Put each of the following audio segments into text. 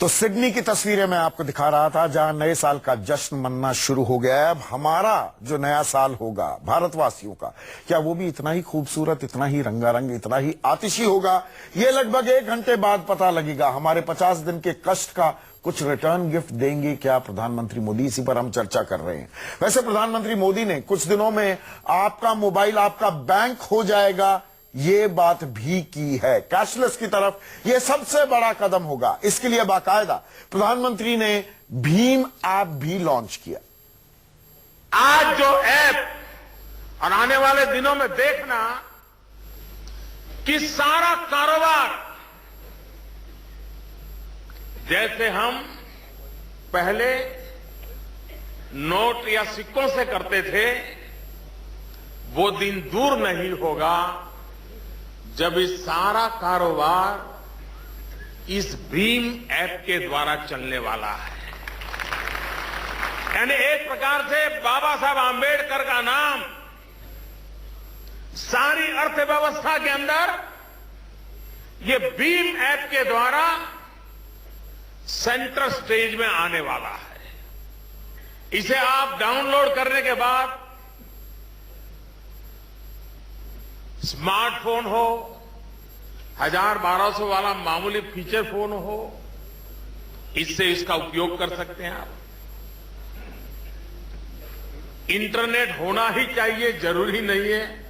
तो सिडनी की तस्वीरें मैं आपको दिखा रहा था, जहां नए साल का जश्न मनना शुरू हो गया है। अब हमारा जो नया साल होगा भारतवासियों का, क्या वो भी इतना ही खूबसूरत, इतना ही रंगारंग, इतना ही आतिशी होगा? ये लगभग 1 घंटे बाद पता लगेगा। हमारे 50 दिन के कष्ट का कुछ रिटर्न गिफ्ट देंगे क्या प्रधानमंत्री मोदी? इसी पर हम चर्चा कर रहे हैं। वैसे प्रधानमंत्री मोदी ने कुछ दिनों में आपका मोबाइल आपका बैंक हो जाएगा, ये बात भी की है। कैशलेस की तरफ यह सबसे बड़ा कदम होगा। इसके लिए बाकायदा प्रधानमंत्री ने भीम ऐप भी लॉन्च किया। आज जो ऐप और आने वाले दिनों में देखना कि सारा कारोबार जैसे हम पहले नोट या सिक्कों से करते थे, वो दिन दूर नहीं होगा जब इस सारा कारोबार इस भीम ऐप के द्वारा चलने वाला है। यानी एक प्रकार से बाबा साहब आंबेडकर का नाम सारी अर्थव्यवस्था के अंदर ये भीम ऐप के द्वारा सेंटर स्टेज में आने वाला है। इसे आप डाउनलोड करने के बाद स्मार्टफोन हो, 1000-1200 वाला मामूली फीचर फोन हो, इससे इसका उपयोग कर सकते हैं आप। इंटरनेट होना ही चाहिए, जरूरी नहीं है।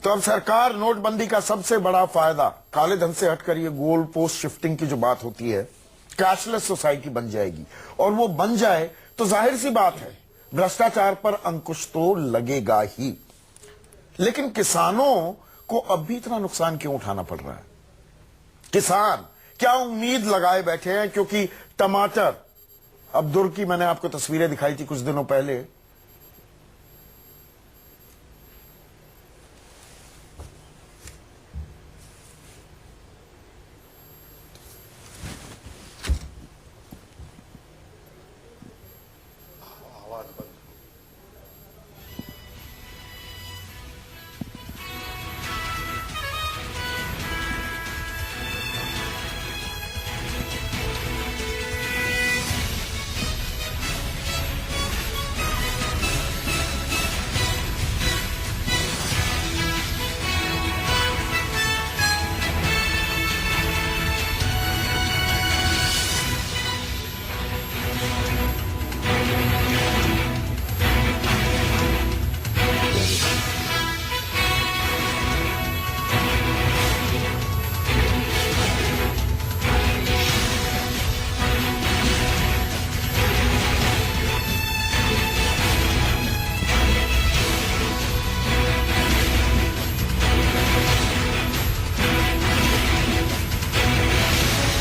तो अब सरकार नोटबंदी का सबसे बड़ा फायदा, काले धन से हटकर ये गोल पोस्ट शिफ्टिंग की जो बात होती है, कैशलेस सोसाइटी बन जाएगी। और वो बन जाए तो जाहिर सी बात है, भ्रष्टाचार पर अंकुश तो लगेगा ही। लेकिन किसानों को अब भी इतना नुकसान क्यों उठाना पड़ रहा है? किसान क्या उम्मीद लगाए बैठे हैं? क्योंकि टमाटर, अब्दुल की मैंने आपको तस्वीरें दिखाई थी कुछ दिनों पहले,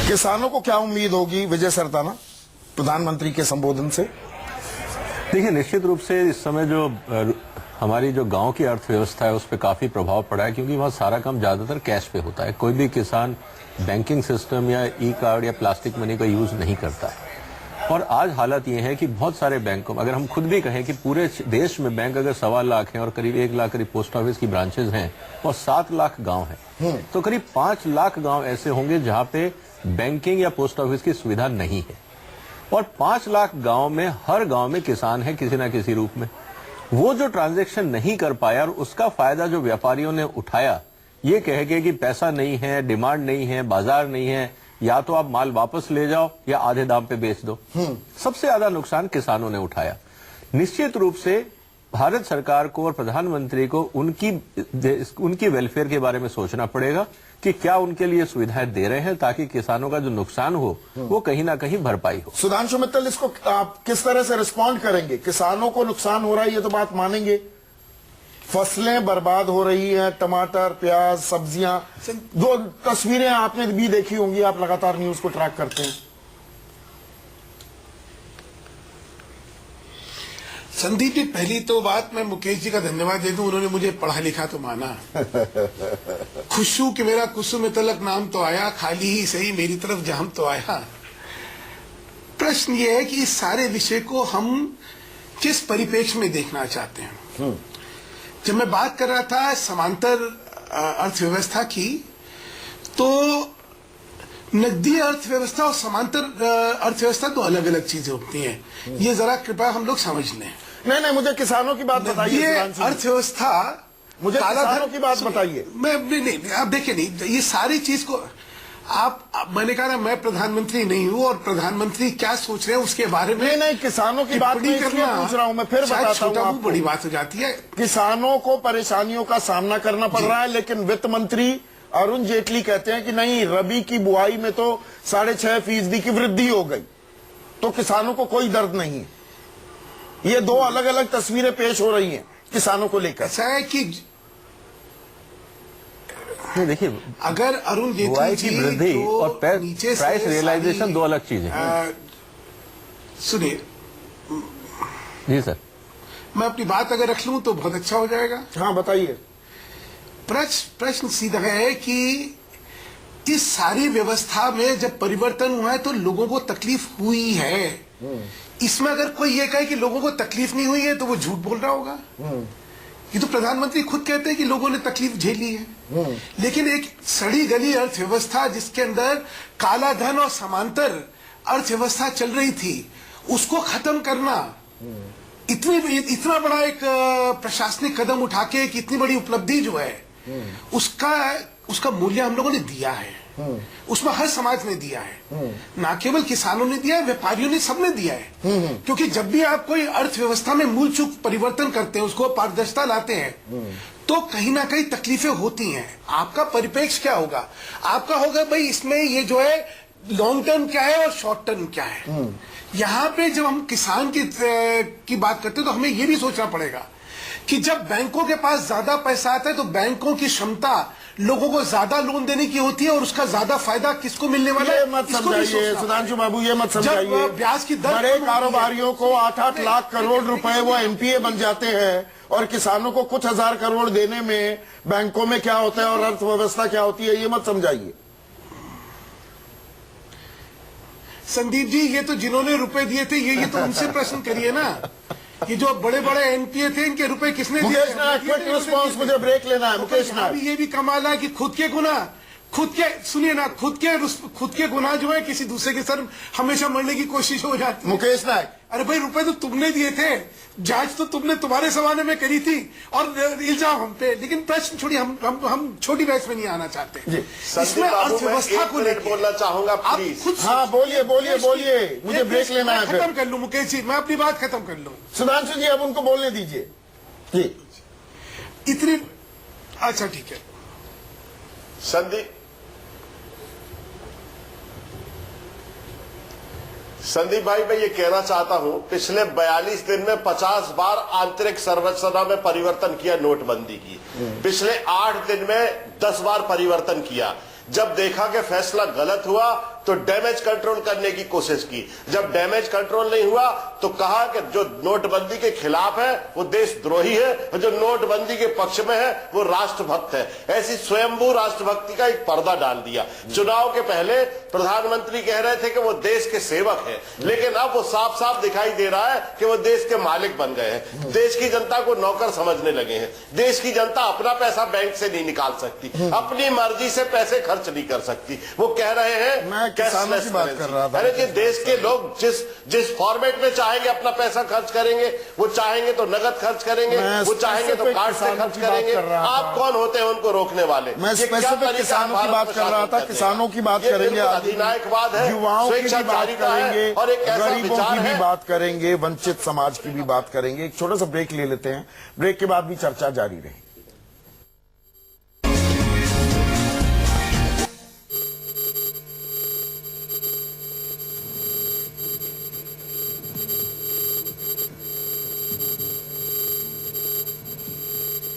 किसानों को क्या उम्मीद होगी विजय सरताना प्रधानमंत्री के संबोधन से? देखिए, निश्चित रूप से इस समय जो हमारी जो गांव की अर्थव्यवस्था है उस पर काफी प्रभाव पड़ा है, क्योंकि वहाँ सारा काम ज्यादातर कैश पे होता है। कोई भी किसान बैंकिंग सिस्टम या ई कार्ड या प्लास्टिक मनी का यूज नहीं करता है। और आज हालत ये है कि बहुत सारे बैंकों में, अगर हम खुद भी कहें कि पूरे देश में बैंक अगर 1.25 लाख हैं और करीब 1 लाख करीब पोस्ट ऑफिस की ब्रांचेज हैं और 7 लाख गांव हैं, तो करीब 5 लाख गांव ऐसे होंगे जहां पे बैंकिंग या पोस्ट ऑफिस की सुविधा नहीं है। और 5 लाख गांव में हर गांव में किसान है किसी ना किसी रूप में। वो जो ट्रांजैक्शन नहीं कर पाया और उसका फायदा जो व्यापारियों ने उठाया, ये कह के कि पैसा नहीं है, डिमांड नहीं है, बाजार नहीं है, या तो आप माल वापस ले जाओ या आधे दाम पे बेच दो। सबसे ज्यादा नुकसान किसानों ने उठाया। निश्चित रूप से भारत सरकार को और प्रधानमंत्री को उनकी वेलफेयर के बारे में सोचना पड़ेगा कि क्या उनके लिए सुविधाएं दे रहे हैं ताकि किसानों का जो नुकसान हो वो कहीं ना कहीं भरपाई हो। सुधांशु मित्तल, इसको आप किस तरह से रिस्पॉन्ड करेंगे? किसानों को नुकसान हो रहा है, ये तो बात मानेंगे। फसलें बर्बाद हो रही हैं, टमाटर, प्याज, सब्जियां। जो तस्वीरें आपने भी देखी होंगी, आप लगातार न्यूज को ट्रैक करते हैं। संदीप जी, पहली तो बात मैं मुकेश जी का धन्यवाद दे दूं, उन्होंने मुझे पढ़ा लिखा तो माना। खुशू कि मेरा कुसुम में तलक नाम तो आया, खाली ही सही मेरी तरफ जाम तो आया। प्रश्न ये है कि इस सारे विषय को हम किस परिप्रेक्ष्य में देखना चाहते हैं। जब मैं बात कर रहा था समांतर अर्थव्यवस्था की, तो नकदी अर्थव्यवस्था और समांतर अर्थव्यवस्था तो अलग अलग चीजें होती हैं। ये जरा कृपया हम लोग समझ लें। नहीं, मुझे किसानों की बात बताइए। ये सुधांशु जी। अर्थव्यवस्था, मुझे काला किसानों धन की बात बताइए। नहीं, आप देखिए, नहीं, ये सारी चीज को मैंने कहा ना, मैं प्रधानमंत्री नहीं हूं, और प्रधानमंत्री क्या सोच रहे हैं उसके बारे में नहीं, किसानों की बात मैं इसलिए पूछ रहा हूं, मैं फिर शायद बताता हूं छोटा मुंह आपको। बड़ी बात हो जाती है। किसानों को परेशानियों का सामना करना पड़ रहा है, लेकिन वित्त मंत्री अरुण जेटली कहते हैं कि नहीं, रबी की बुआई में तो 6.5% की वृद्धि हो गई, तो किसानों को कोई दर्द नहीं है। ये दो अलग अलग तस्वीरें पेश हो रही हैं किसानों को लेकर। ऐसा है कि देखिए, अगर अरुण बुआई जेटली की जी वृद्धि तो और नीचे से प्राइस रियलाइजेशन सारी- दो अलग चीजें हैं। सुनिए, जी सर। मैं अपनी बात अगर रख लूं तो बहुत अच्छा हो जाएगा। हाँ, बताइए। प्रश्न सीधा है कि इस सारी व्यवस्था में जब परिवर्तन हुआ है तो लोगों को तकलीफ हुई है। इसमें अगर कोई ये कहे कि लोगों को तकलीफ नहीं हुई है तो वो झूठ बोल रहा होगा। ये तो प्रधानमंत्री खुद कहते हैं कि लोगों ने तकलीफ झेली है। लेकिन एक सड़ी गली अर्थव्यवस्था जिसके अंदर काला धन और समांतर अर्थव्यवस्था चल रही थी, उसको खत्म करना, इतना बड़ा एक प्रशासनिक कदम उठा के एक इतनी बड़ी उपलब्धि जो है, उसका मूल्य हम लोगों ने दिया है। उसमें हर समाज ने दिया है, ना केवल किसानों ने दिया है, व्यापारियों ने, सबने दिया है। क्योंकि जब भी आप कोई अर्थव्यवस्था में मूल चूक परिवर्तन करते हैं, उसको पारदर्शिता लाते हैं, तो कहीं ना कहीं तकलीफें होती हैं। आपका परिप्रेक्ष्य क्या होगा? आपका होगा भाई इसमें ये जो है लॉन्ग टर्म क्या है और शॉर्ट टर्म क्या है। यहाँ पे जब हम किसान की बात करते हैं तो हमें ये भी सोचना पड़ेगा कि जब बैंकों के पास ज्यादा पैसा आता है तो बैंकों की क्षमता लोगों को ज्यादा लोन देने की होती है, और उसका ज्यादा फायदा किसको मिलने वाला है? ये मत इसको भी समझाइए सोचना सुधांशु पड़ेगा। बाबू, ये मत जब समझाइए। ब्याज की दर बड़े कम होती है- कारोबारियों को 8-8 लाख करोड़ रुपए वो एनपीए बन जाते हैं, और किसानों को कुछ हजार करोड़ देने में बैंकों में क्या होता है और अर्थव्यवस्था क्या होती है, ये मत समझाइए। संदीप जी, ये तो जिन्होंने रुपए दिए थे, ये तो उनसे प्रश्न करिए ना। ये जो बड़े बड़े एनपीए थे, इनके रुपए किसने दिए? मुकेश नायक, क्विक रिस्पॉन्स, मुझे ब्रेक लेना है। मुकेश नायक, अभी ये भी कमाल है कि खुद के सुनिए ना, खुद के गुनाह जो है किसी दूसरे के सर हमेशा मरने की कोशिश हो जाती है। मुकेश नायक, अरे भाई, रुपए तो तुमने दिए थे, जांच तो तुमने तुम्हारे जमाने में करी थी, और इल्जाम हम पे। लेकिन प्रश्न छोड़िए, हम छोटी बहस में नहीं आना चाहते। जी, इसमें अर्थव्यवस्था को लेकर बोलना चाहूंगा आप प्लीज। खुद हाँ, बोलिए, मुझे ब्रेक लेना है फिर। खत्म कर लूं मुकेश जी, मैं अपनी बात खत्म कर लूं। सुधांशु जी, अब उनको बोलने दीजिए जी। इतनी अच्छा, ठीक है। संदीप भाई, मैं ये कहना चाहता हूं, पिछले 42 दिन में 50 बार आंतरिक संरचना में परिवर्तन किया नोटबंदी की। पिछले 8 दिन में 10 बार परिवर्तन किया। जब देखा कि फैसला गलत हुआ तो डैमेज कंट्रोल करने की कोशिश की। जब डैमेज कंट्रोल नहीं हुआ तो कहा कि जो नोटबंदी के खिलाफ है वो देशद्रोही है, और जो नोटबंदी के पक्ष में है वो राष्ट्रभक्त है। ऐसी स्वयंभू राष्ट्रभक्ति का एक पर्दा डाल दिया। चुनाव के पहले प्रधानमंत्री कह रहे थे कि वो देश के सेवक है, लेकिन अब वो साफ साफ दिखाई दे रहा है कि वो देश के मालिक बन गए हैं। देश की जनता को नौकर समझने लगे हैं। देश की जनता अपना पैसा बैंक से नहीं निकाल सकती, अपनी मर्जी से पैसे खर्च नहीं कर सकती। वो कह रहे हैं किसानों की बात कर रहा था। अरे, देश के लोग जिस फॉर्मेट में चाहेंगे अपना पैसा खर्च करेंगे, वो चाहेंगे तो नगद खर्च करेंगे, वो चाहेंगे तो कार्ड से खर्च करेंगे। आप कौन होते हैं उनको रोकने वाले? मैं स्पेसिफिक किसानों की बात कर रहा था। किसानों की बात करेंगे, अधिनायकवाद है, युवाओं की भी बात करेंगे, और एक ऐसा गरीबों विचार की भी है। बात करेंगे, वंचित समाज की भी बात करेंगे। एक छोटा सा ब्रेक ले लेते हैं, ब्रेक के बाद भी चर्चा जारी रहेगी।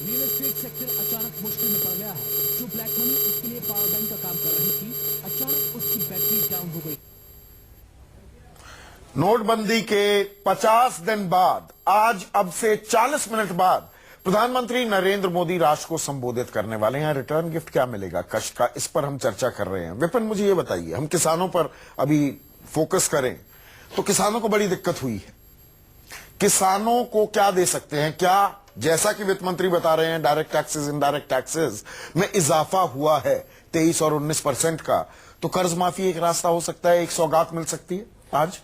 रियल एस्टेट सेक्टर अचानक मुश्किल में पड़ गया है। जो ब्लैक मनी उसके लिए पावर बैंक का काम कर रही थी, अचानक उसकी बैटरी डाउन हो गई। नोटबंदी के 50 दिन बाद, आज अब से 40 मिनट बाद प्रधानमंत्री नरेंद्र मोदी राष्ट्र को संबोधित करने वाले हैं। रिटर्न गिफ्ट क्या मिलेगा कष्ट का, इस पर हम चर्चा कर रहे हैं। विपिन, मुझे ये बताइए, हम किसानों पर अभी फोकस करें तो किसानों को बड़ी दिक्कत हुई है। किसानों को क्या दे सकते हैं? क्या, जैसा कि वित्त मंत्री बता रहे हैं, डायरेक्ट टैक्सेस इनडायरेक्ट टैक्सेस में इजाफा हुआ है 23 और 19% का, तो कर्ज माफी एक रास्ता हो सकता है, एक सौगात मिल सकती है आज।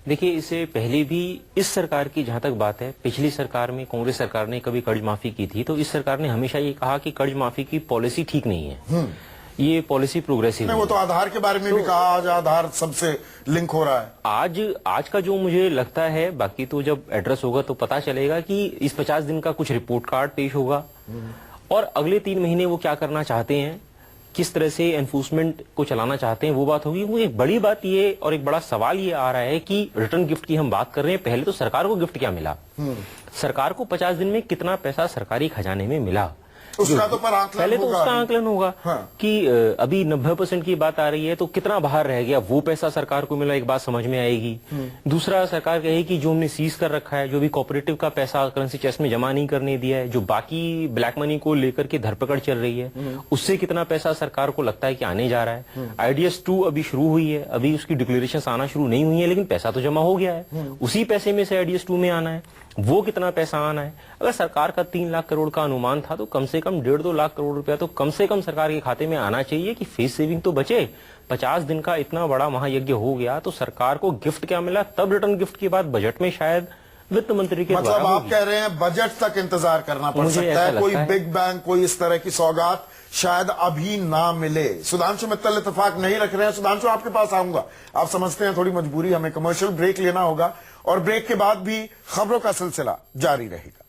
देखिए, इससे पहले भी इस सरकार की जहां तक बात है, पिछली सरकार में कांग्रेस सरकार ने कभी कर्ज माफी की थी, तो इस सरकार ने हमेशा ये कहा कि कर्ज माफी की पॉलिसी ठीक नहीं है, ये पॉलिसी प्रोग्रेसिव नहीं, वो तो आधार के बारे में भी कहा, आज आधार सबसे लिंक हो रहा है। आज का जो मुझे लगता है, बाकी तो जब एड्रेस होगा तो पता चलेगा कि इस 50 दिन का कुछ रिपोर्ट कार्ड पेश होगा और अगले 3 महीने वो क्या करना चाहते हैं, किस तरह से एनफोर्समेंट को चलाना चाहते हैं, वो बात होगी। वो एक बड़ी बात ये और एक बड़ा सवाल ये आ रहा है कि रिटर्न गिफ्ट की हम बात कर रहे हैं, पहले तो सरकार को गिफ्ट क्या मिला, सरकार को 50 दिन में कितना पैसा सरकारी खजाने में मिला, उसका तो पर आकलन पहले तो होगा उसका अभी। आकलन होगा। हाँ। कि अभी 90% की बात आ रही है, तो कितना बाहर रह गया, वो पैसा सरकार को मिला, एक बात समझ में आएगी। दूसरा, सरकार कहेगी कि जो हमने सीज कर रखा है, जो भी कोऑपरेटिव का पैसा करेंसी चेस्ट में जमा नहीं करने दिया है, जो बाकी ब्लैक मनी को लेकर के धरपकड़ चल रही है, उससे कितना पैसा सरकार को लगता है कि आने जा रहा है। आईडीएस 2 अभी शुरू हुई है, अभी उसकी डिक्लेरेशन आना शुरू नहीं हुई है, लेकिन पैसा तो जमा हो गया है, उसी पैसे में से आईडीएस 2 में आना है, वो कितना पैसा आना है। अगर सरकार का 3 लाख करोड़ का अनुमान था, तो कम से कम 1.5-2 लाख करोड़ रुपया तो कम से कम सरकार के खाते में आना चाहिए कि फेस सेविंग तो बचे। 50 दिन का इतना बड़ा महायज्ञ हो गया, तो सरकार को गिफ्ट क्या मिला, तब रिटर्न गिफ्ट की बात बजट में शायद वित्त मंत्री के मतलब द्वारा आप होगी। कह रहे हैं बजट तक इंतजार करना पड़ मुझे सकता ऐसा है, कोई लगता है। बिग बैंग, कोई इस तरह की सौगात शायद अभी ना मिले। सुधांशु मित्तल इत्तेफाक नहीं रख रहे हैं। सुधांशु, आपके पास आऊंगा, आप समझते हैं थोड़ी मजबूरी, हमें कमर्शियल ब्रेक लेना होगा और ब्रेक के बाद भी खबरों का सिलसिला जारी रहेगा।